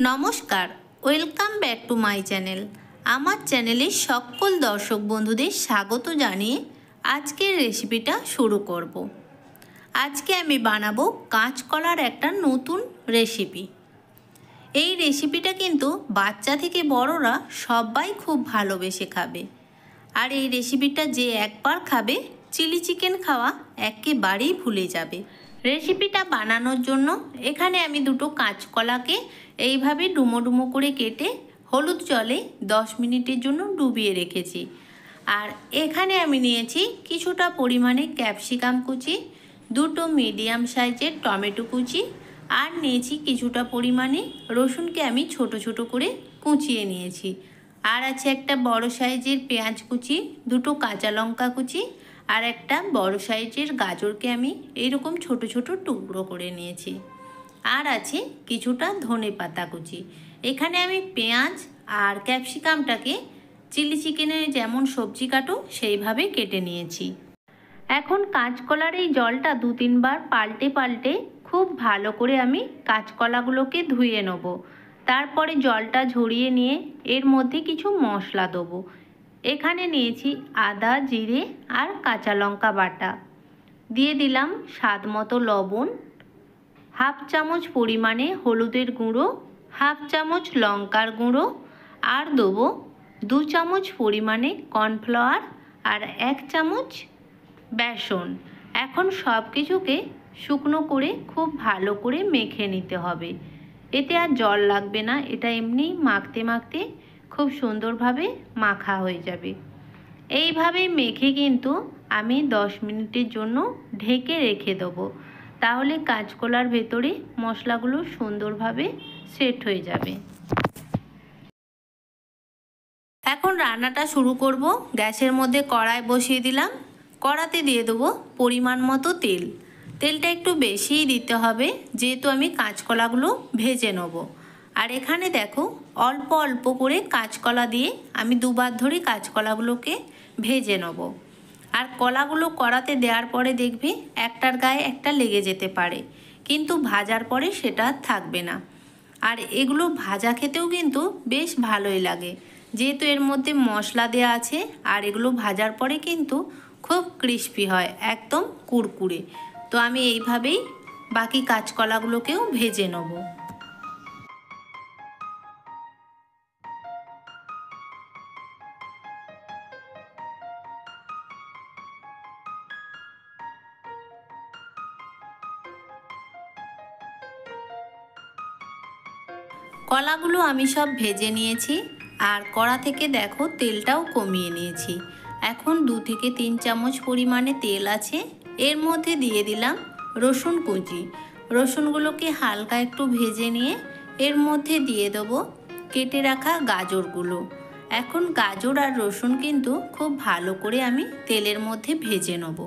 নমস্কার, welcome back to my channel. আমার চ্যানেলের সকল দর্শক বন্ধুদের স্বাগত জানিয়ে আজকের রেসিপিটা শুরু করব। আজকে আমি বানাবো কাঁচকলার একটা নতুন রেসিপি। এই রেসিপিটা কিন্তু বাচ্চা থেকে বড়রা সবাই খুব ভালোবেসে খাবে। আর এই রেসিপিটা যে একবার খাবে চিলি চিকেন খাওয়া একেবারেই ভুলে যাবে। রেসিপিটা বানানোর জন্য এখানে আমি দুটো কাঁচকলাকে এইভাবে ডুমো ডুমো করে কেটে হলুদ জলে 10 মিনিটের জন্য ডুবিয়ে রেখেছি। আর এখানে আমি নিয়েছি কিছুটা পরিমাণে ক্যাপসিকাম কুচি, দুটো মিডিয়াম সাইজের টমেটো কুচি, আর নিয়েছি কিছুটা পরিমাণে রসুনকে আমি ছোট ছোট করে কুচিয়ে নিয়েছি। আর আছে একটা বড় সাইজের পেঁয়াজ কুচি, দুটো কাঁচা লঙ্কা কুচি, আর একটা বড় সাইজের গাজরকে আমি এইরকম ছোট ছোট টুকরো করে নিয়েছি। আর আছে কিছুটা ধনেপাতা কুচি। এখানে আমি পেঁয়াজ আর ক্যাপসিকামটাকে চিলি চিকেনে যেমন সবজি কাটো সেইভাবে কেটে নিয়েছি। এখন কাঁচকলার এই জলটা 2-3 বার পাল্টে পাল্টে খুব ভালো করে আমি কাঁচকলাগুলোকে ধুয়ে নেব। তারপরে জলটা ঝরিয়ে নিয়ে এর মধ্যে কিছু মশলা দেবো। এখানে নিয়েছি আদা, জিরে আর কাঁচা লঙ্কা বাটা, দিয়ে দিলাম স্বাদ মতো লবণ, হাফ চামচ পরিমাণে হলুদের গুঁড়ো, হাফ চামচ লঙ্কার গুঁড়ো, আর দেবো 2 চামচ পরিমাণে কর্নফ্লাওয়ার আর 1 চামচ বেসন। এখন সব কিছুকে শুকনো করে খুব ভালো করে মেখে নিতে হবে। এতে আর জল লাগবে না, এটা এমনি মাখতে মাখতে খুব সুন্দরভাবে মাখা হয়ে যাবে। এইভাবে মেখে কিন্তু আমি 10 মিনিটের জন্য ঢেকে রেখে দেবো। তাহলে কাঁচকলার ভেতরে মশলাগুলো সুন্দরভাবে সেট হয়ে যাবে। এখন রান্নাটা শুরু করব। গ্যাসের মধ্যে কড়াই বসিয়ে দিলাম। কড়াতে দিয়ে দেবো পরিমাণ মতো তেল। তেলটা একটু বেশিই দিতে হবে, যেহেতু আমি কাঁচকলাগুলো ভেজে নেব। আর এখানে দেখো অল্প অল্প করে কাঁচকলা দিয়ে আমি দুবার ধরে কাঁচকলাগুলোকে ভেজে নেব। আর কলাগুলো কড়াতে দেওয়ার পরে দেখবে একটার গায়ে একটা লেগে যেতে পারে, কিন্তু ভাজার পরে সেটা থাকবে না। আর এগুলো ভাজা খেতেও কিন্তু বেশ ভালোই লাগে, যেহেতু এর মধ্যে মশলা দেওয়া আছে। আর এগুলো ভাজার পরে কিন্তু খুব ক্রিস্পি হয়, একদম কুড়কুড়ে। তো আমি এইভাবেই বাকি কাঁচকলাগুলোকেও ভেজে নেব। কলাগুলো আমি সব ভেজে নিয়েছি। আর কড়া থেকে দেখো তেলটাও কমিয়ে নিয়েছি। এখন 2 থেকে 3 চামচ পরিমাণে তেল আছে। এর মধ্যে দিয়ে দিলাম রসুন কুচি। রসুনগুলোকে হালকা একটু ভেজে নিয়ে এর মধ্যে দিয়ে দেবো কেটে রাখা গাজরগুলো। এখন গাজর আর রসুন কিন্তু খুব ভালো করে আমি তেলের মধ্যে ভেজে নেব।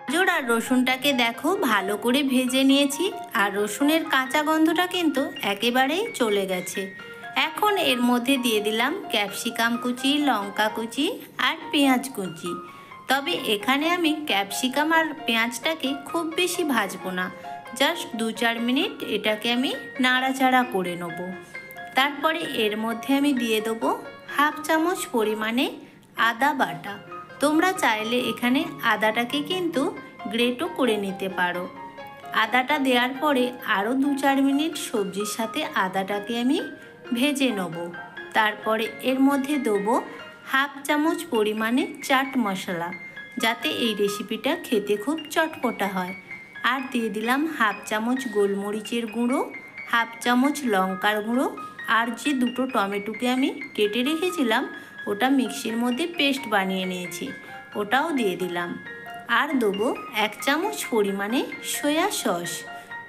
গাজর আর রসুনটাকে দেখো ভালো করে ভেজে নিয়েছি, আর রসুনের কাঁচা গন্ধটা কিন্তু একেবারেই চলে গেছে। এখন এর মধ্যে দিয়ে দিলাম ক্যাপসিকাম কুচি, লঙ্কা কুচি আর পেঁয়াজ কুচি। তবে এখানে আমি ক্যাপসিকাম আর পেঁয়াজটাকে খুব বেশি ভাজবো না, জাস্ট 2-4 মিনিট এটাকে আমি নাড়াচাড়া করে নেব। তারপরে এর মধ্যে আমি দিয়ে দেবো হাফ চামচ পরিমাণে আদা বাটা। তোমরা চাইলে এখানে আদাটাকে কিন্তু গ্রেটও করে নিতে পারো। আদাটা দেওয়ার পরে আরও 2-4 মিনিট সবজির সাথে আদাটাকে আমি ভেজে নেব। তারপরে এর মধ্যে দেবো হাফ চামচ পরিমাণে চাট মশলা, যাতে এই রেসিপিটা খেতে খুব চটপটা হয়। আর দিয়ে দিলাম হাফ চামচ গোলমরিচের গুঁড়ো, হাফ চামচ লঙ্কার গুঁড়ো, আর যে দুটো টমেটোকে আমি কেটে রেখেছিলাম ওটা মিক্সির মধ্যে পেস্ট বানিয়ে নিয়েছি, ওটাও দিয়ে দিলাম। আর দেবো 1 চামচ পরিমাণে সয়া সস।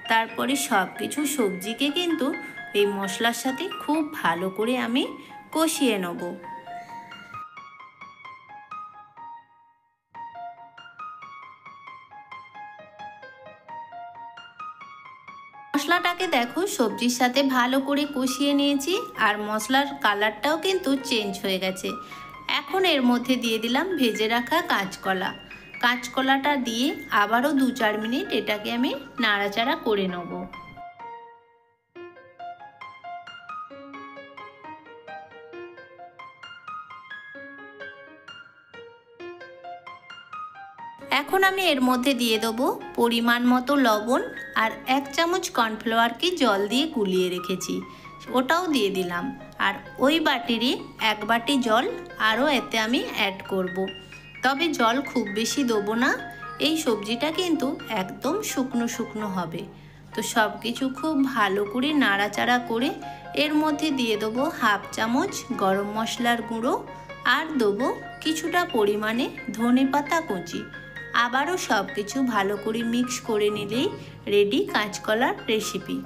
তারপরে সব কিছু সবজিকে কিন্তু এই মশলার সাথে খুব ভালো করে আমি কষিয়ে নেব। মশলাটাকে দেখো সবজির সাথে ভালো করে কষিয়ে নিয়েছি, আর মশলার কালারটাও কিন্তু চেঞ্জ হয়ে গেছে। এখন এর মধ্যে দিয়ে দিলাম ভেজে রাখা কাঁচকলা। কাঁচকলাটা দিয়ে আবারও 2-4 মিনিট এটাকে আমি নাড়াচাড়া করে নেব। এখন আমি এর মধ্যে দিয়ে দেবো পরিমাণ মতো লবণ আর 1 চামচ কর্নফ্লাওয়ারকে জল দিয়ে গুলিয়ে রেখেছি, ওটাও দিয়ে দিলাম। আর ওই বাটিরই 1 বাটি জল আরও এতে আমি অ্যাড করব। তবে জল খুব বেশি দেবো না, এই সবজিটা কিন্তু একদম শুকনো শুকনো হবে। তো সব কিছু খুব ভালো করে নাড়াচাড়া করে এর মধ্যে দিয়ে দেবো 1/2 চামচ গরম মশলার গুঁড়ো আর দেবো কিছুটা পরিমাণে ধনেপাতা কুচি। আবারও সব কিছু ভালো করে মিক্স করে নিলেই রেডি কাঁচকলার রেসিপি।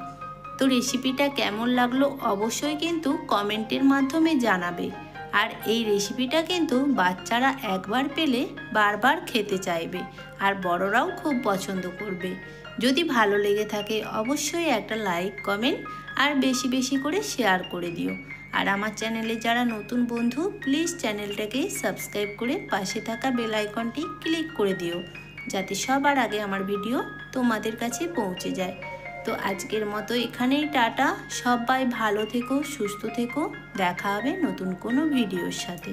তো রেসিপিটা কেমন লাগলো অবশ্যই কিন্তু কমেন্টের মাধ্যমে জানাবে। আর এই রেসিপিটা কিন্তু বাচ্চারা একবার পেলে বারবার খেতে চাইবে, আর বড়রাও খুব পছন্দ করবে। যদি ভালো লেগে থাকে অবশ্যই একটা লাইক, কমেন্ট আর বেশি বেশি করে শেয়ার করে দিও। আর আমার চ্যানেলে যারা নতুন বন্ধু প্লিজ চ্যানেলটাকে সাবস্ক্রাইব করে পাশে থাকা বেল আইকনটি ক্লিক করে দিও, যাতে সবার আগে আমার ভিডিও তোমাদের কাছে পৌঁছে যায়। তো আজকের মতো এখানেই টাটা, সবাই ভালো থেকো, সুস্থ থেকো, দেখা হবে নতুন কোনো ভিডিওর সাথে।